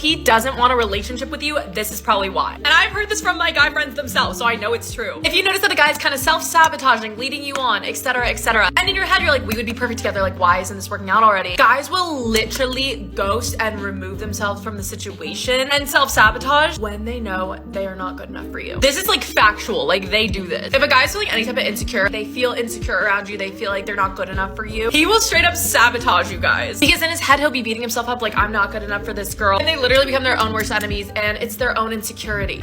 he doesn't want a relationship with you, this is probably why. And I've heard this from my guy friends themselves, so I know it's true. If you notice that a guy's kind of self-sabotaging, leading you on, etc., etc., and in your head you're like, we would be perfect together, like why isn't this working out already? Guys will literally ghost and remove themselves from the situation and self-sabotage when they know they are not good enough for you. This is like factual, like they do this. If a guy's feeling any type of insecure, they feel insecure around you, they feel like they're not good enough for you, he will straight up sabotage you guys. Because in his head he'll be beating himself up like, I'm not good enough for this girl. And they literally become their own worst enemies, and it's their own insecurity.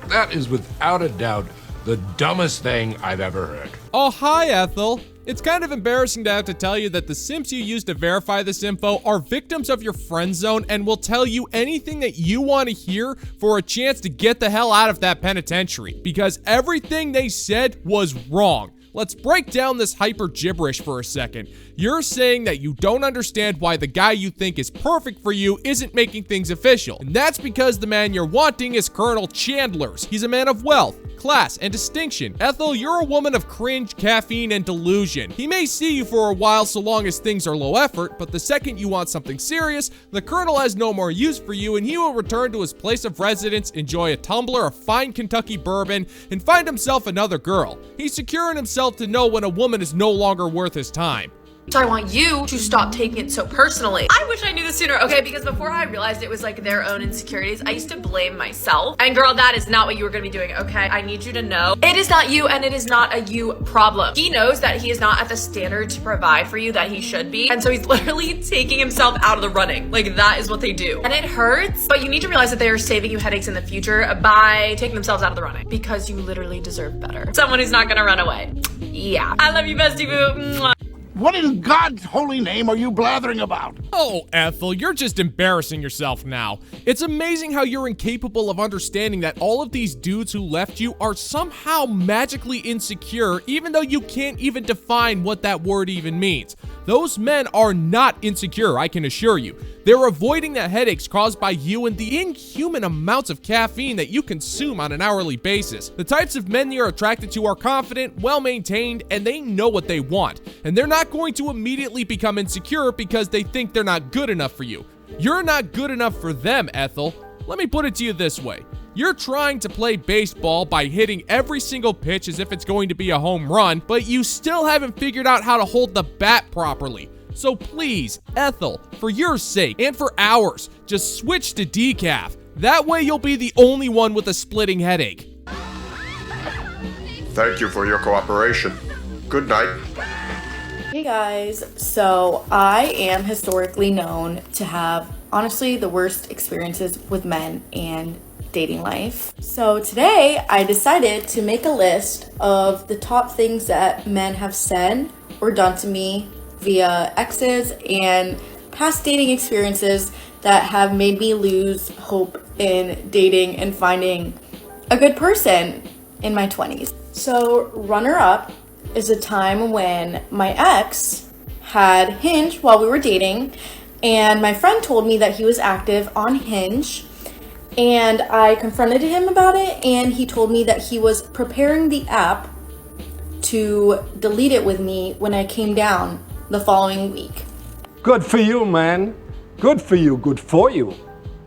That is without a doubt the dumbest thing I've ever heard. Oh, hi, Ethel. It's kind of embarrassing to have to tell you that the simps you use to verify this info are victims of your friend zone and will tell you anything that you want to hear for a chance to get the hell out of that penitentiary, because everything they said was wrong. Let's break down this hyper gibberish for a second. You're saying that you don't understand why the guy you think is perfect for you isn't making things official. And that's because the man you're wanting is Colonel Chandler's. He's a man of wealth, class, and distinction. Ethel, you're a woman of cringe, caffeine, and delusion. He may see you for a while so long as things are low effort, but the second you want something serious, the Colonel has no more use for you and he will return to his place of residence, enjoy a tumbler of fine Kentucky bourbon, and find himself another girl. He's secure in himself to know when a woman is no longer worth his time. So I want you to stop taking it so personally. I wish I knew this sooner, okay? Because before I realized it was like their own insecurities, I used to blame myself. And girl, that is not what you were gonna be doing, okay? I need you to know it is not you and it is not a you problem. He knows that he is not at the standard to provide for you that he should be. And so he's literally taking himself out of the running. Like that is what they do. And it hurts, but you need to realize that they are saving you headaches in the future by taking themselves out of the running because you literally deserve better. Someone who's not gonna run away. Yeah. I love you, bestie boo. Mwah. What in God's holy name are you blathering about? Oh, Ethel, you're just embarrassing yourself now. It's amazing how you're incapable of understanding that all of these dudes who left you are somehow magically insecure, even though you can't even define what that word even means. Those men are not insecure, I can assure you. They're avoiding the headaches caused by you and the inhuman amounts of caffeine that you consume on an hourly basis. The types of men you're attracted to are confident, well-maintained, and they know what they want. And they're not going to immediately become insecure because they think they're not good enough for you. You're not good enough for them, Ethel. Let me put it to you this way. You're trying to play baseball by hitting every single pitch as if it's going to be a home run, but you still haven't figured out how to hold the bat properly. So please, Ethel, for your sake and for ours, just switch to decaf. That way you'll be the only one with a splitting headache. Thank you for your cooperation. Good night. Hey guys, so I am historically known to have, honestly, the worst experiences with men and dating life. So today I decided to make a list of the top things that men have said or done to me via exes and past dating experiences that have made me lose hope in dating and finding a good person in my 20s. So runner up is a time when my ex had Hinge while we were dating, and my friend told me that he was active on Hinge, and I confronted him about it, and he told me that he was preparing the app to delete it with me when I came down the following week. Good for you, man. Good for you. Good for you.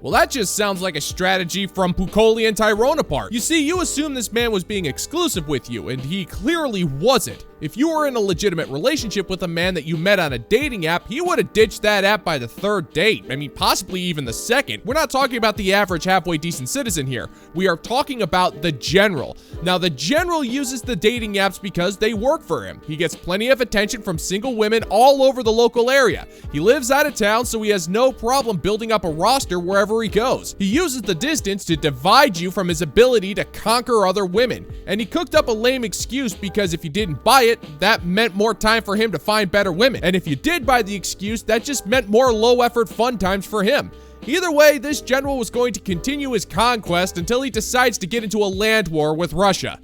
Well, that just sounds like a strategy from Pucoli and Tyrone apart. You see, you assumed this man was being exclusive with you, and he clearly wasn't. If you were in a legitimate relationship with a man that you met on a dating app, he would have ditched that app by the third date. I mean, possibly even the second. We're not talking about the average halfway decent citizen here. We are talking about the general. Now, the general uses the dating apps because they work for him. He gets plenty of attention from single women all over the local area. He lives out of town, so he has no problem building up a roster wherever he goes. He uses the distance to divide you from his ability to conquer other women. And he cooked up a lame excuse because if you didn't buy it, that meant more time for him to find better women. And if you did buy the excuse, that just meant more low-effort fun times for him. Either way, this general was going to continue his conquest until he decides to get into a land war with Russia.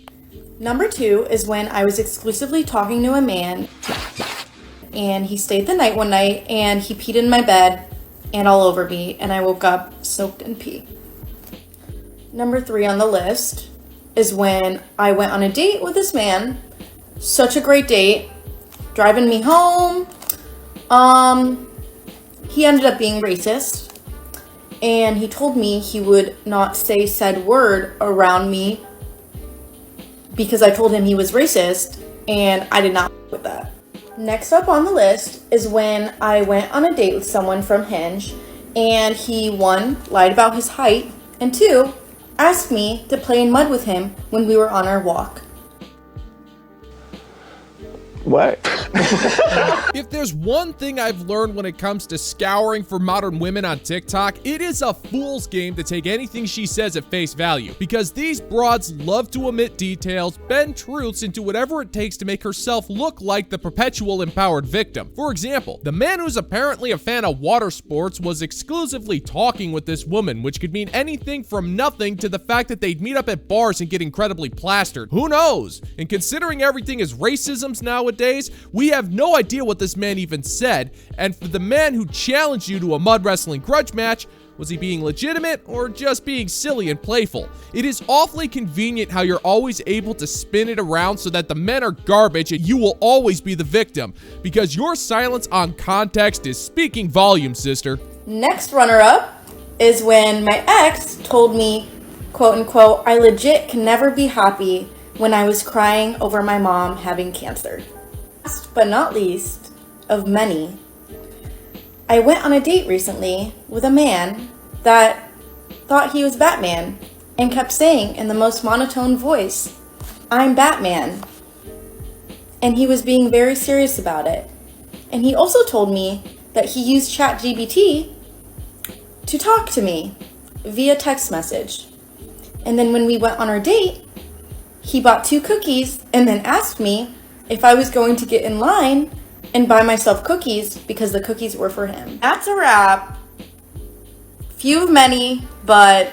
Number 2 is when I was exclusively talking to a man, and he stayed the night one night, and he peed in my bed and all over me, and I woke up soaked in pee. Number 3 on the list is when I went on a date with this man. Such a great date, driving me home. he ended up being racist, and he told me he would not say said word around me because I told him he was racist, and I did not with that. Next up on the list is when I went on a date with someone from Hinge, and he, 1, lied about his height, and 2, asked me to play in mud with him when we were on our walk. What? If there's one thing I've learned when it comes to scouring for modern women on TikTok, it is a fool's game to take anything she says at face value, because these broads love to omit details, bend truths into whatever it takes to make herself look like the perpetual empowered victim. For example, the man who's apparently a fan of water sports was exclusively talking with this woman, which could mean anything from nothing to the fact that they'd meet up at bars and get incredibly plastered. Who knows? And considering everything is racisms nowadays, we have no idea what this man even said, and for the man who challenged you to a mud wrestling grudge match, was he being legitimate or just being silly and playful? It is awfully convenient how you're always able to spin it around so that the men are garbage and you will always be the victim, because your silence on context is speaking volumes, sister. Next runner-up is when my ex told me, quote unquote, I legit can never be happy when I was crying over my mom having cancer. Last but not least of many, I went on a date recently with a man that thought he was Batman and kept saying in the most monotone voice, I'm Batman. And he was being very serious about it. And he also told me that he used ChatGPT to talk to me via text message. And then when we went on our date, he bought 2 cookies and then asked me if I was going to get in line and buy myself cookies because the cookies were for him. That's a wrap. Few of many, but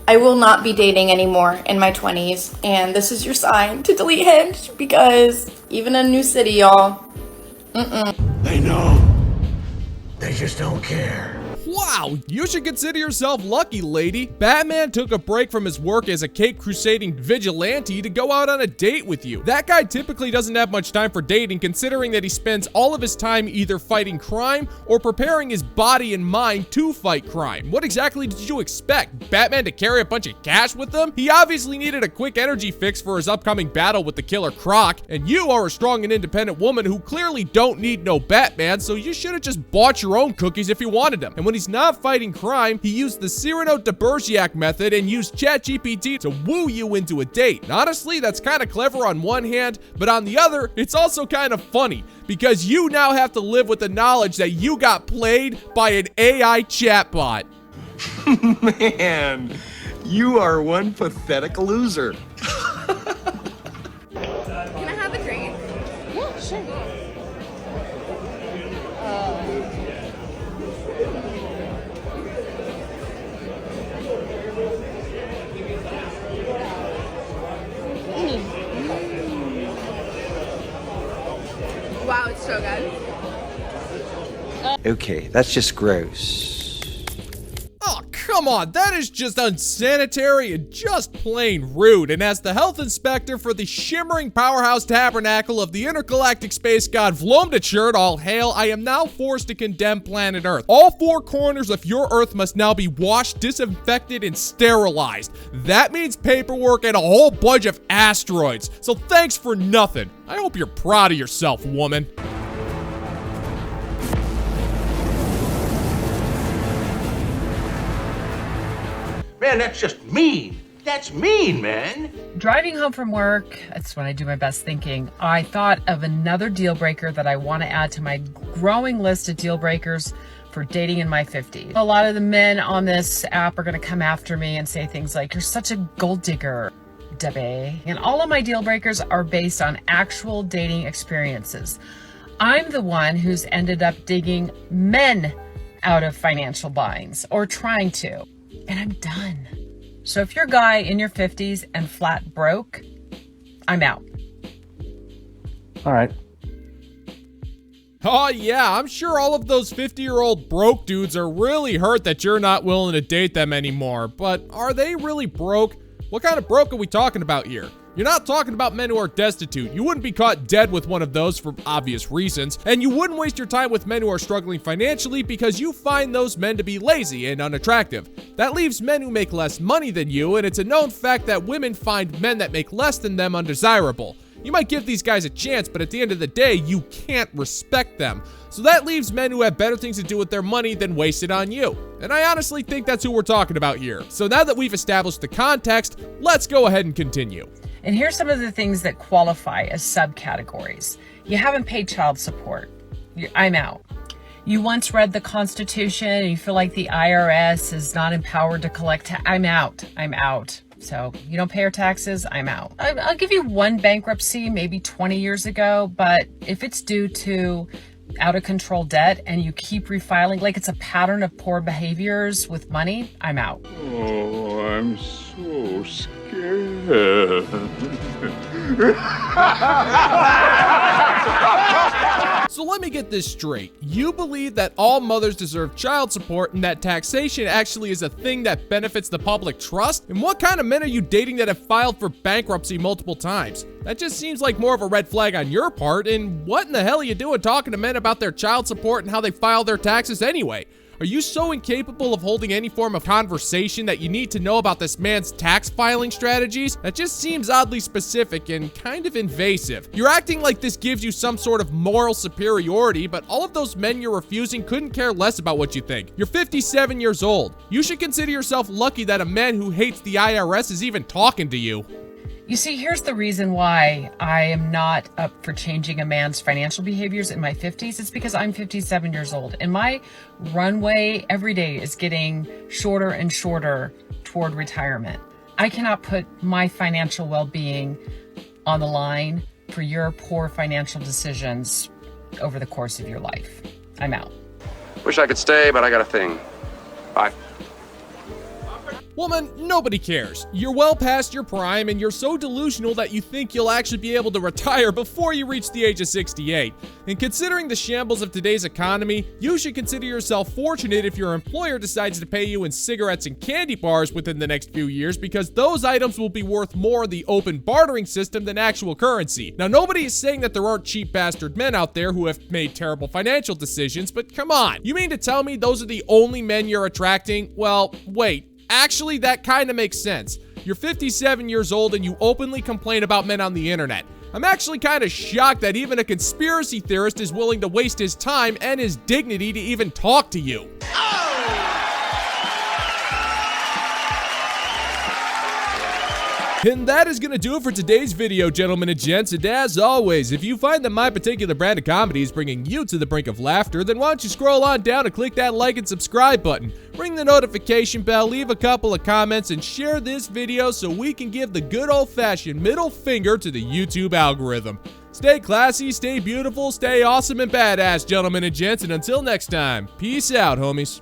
I will not be dating anymore in my 20s. And this is your sign to delete Hinge, because even in a new city, y'all, They know. They just don't care. Wow, you should consider yourself lucky, lady. Batman took a break from his work as a cape-crusading vigilante to go out on a date with you. That guy typically doesn't have much time for dating, considering that he spends all of his time either fighting crime or preparing his body and mind to fight crime. What exactly did you expect? Batman to carry a bunch of cash with him? He obviously needed a quick energy fix for his upcoming battle with the Killer Croc, and you are a strong and independent woman who clearly don't need no Batman, so you should have just bought your own cookies if you wanted them. And when he's not fighting crime, he used the Cyrano de Bergerac method and used ChatGPT to woo you into a date. And honestly, that's kind of clever on one hand, but on the other, it's also kind of funny, because you now have to live with the knowledge that you got played by an AI chatbot. Man, you are one pathetic loser. Can I have a drink? Yeah, sure. Wow, it's so good. Okay, that's just gross. Oh, come on, that is just unsanitary and just plain rude. And as the health inspector for the shimmering powerhouse tabernacle of the Intergalactic Space God Klewbomichurd, all hail, I am now forced to condemn planet Earth. All 4 corners of your Earth must now be washed, disinfected, and sterilized. That means paperwork and a whole bunch of asteroids. So thanks for nothing. I hope you're proud of yourself, woman. Man, that's just mean. That's mean, man. Driving home from work, that's when I do my best thinking. I thought of another deal breaker that I want to add to my growing list of deal breakers for dating in my 50s. A lot of the men on this app are going to come after me and say things like, you're such a gold digger, Debbie. And all of my deal breakers are based on actual dating experiences. I'm the one who's ended up digging men out of financial binds, or trying to. And I'm done. So if you're a guy in your 50s and flat broke, I'm out. All right. Oh yeah, I'm sure all of those 50-year-old broke dudes are really hurt that you're not willing to date them anymore. But are they really broke? What kind of broke are we talking about here? You're not talking about men who are destitute. You wouldn't be caught dead with one of those for obvious reasons, and you wouldn't waste your time with men who are struggling financially because you find those men to be lazy and unattractive. That leaves men who make less money than you, and it's a known fact that women find men that make less than them undesirable. You might give these guys a chance, but at the end of the day, you can't respect them. So that leaves men who have better things to do with their money than waste it on you. And I honestly think that's who we're talking about here. So now that we've established the context, let's go ahead and continue. And here's some of the things that qualify as subcategories. You haven't paid child support. I'm out. You once read the Constitution and you feel like the IRS is not empowered to collect I'm out. I'm out. So you don't pay your taxes, I'm out. I'll give you one bankruptcy maybe 20 years ago, but if it's due to out of control debt and you keep refiling, like it's a pattern of poor behaviors with money, I'm out. Oh, I'm so scared. So let me get this straight. You believe that all mothers deserve child support and that taxation actually is a thing that benefits the public trust? And what kind of men are you dating that have filed for bankruptcy multiple times? That just seems like more of a red flag on your part, and what in the hell are you doing talking to men about their child support and how they file their taxes anyway? Are you so incapable of holding any form of conversation that you need to know about this man's tax filing strategies? That just seems oddly specific and kind of invasive. You're acting like this gives you some sort of moral superiority, but all of those men you're refusing couldn't care less about what you think. You're 57 years old. You should consider yourself lucky that a man who hates the IRS is even talking to you. You see, here's the reason why I am not up for changing a man's financial behaviors in my 50s. It's because I'm 57 years old and my runway every day is getting shorter and shorter toward retirement. I cannot put my financial well-being on the line for your poor financial decisions over the course of your life. I'm out. Wish I could stay, but I got a thing. Bye. Woman, nobody cares. You're well past your prime and you're so delusional that you think you'll actually be able to retire before you reach the age of 68. And considering the shambles of today's economy, you should consider yourself fortunate if your employer decides to pay you in cigarettes and candy bars within the next few years, because those items will be worth more in the open bartering system than actual currency. Now, nobody is saying that there aren't cheap bastard men out there who have made terrible financial decisions, but come on. You mean to tell me those are the only men you're attracting? Well, wait. Actually, that kind of makes sense. You're 57 years old and you openly complain about men on the internet. I'm actually kind of shocked that even a conspiracy theorist is willing to waste his time and his dignity to even talk to you. And that is going to do it for today's video, gentlemen and gents. And as always, if you find that my particular brand of comedy is bringing you to the brink of laughter, then why don't you scroll on down and click that like and subscribe button. Ring the notification bell, leave a couple of comments, and share this video so we can give the good old-fashioned middle finger to the YouTube algorithm. Stay classy, stay beautiful, stay awesome and badass, gentlemen and gents. And until next time, peace out, homies.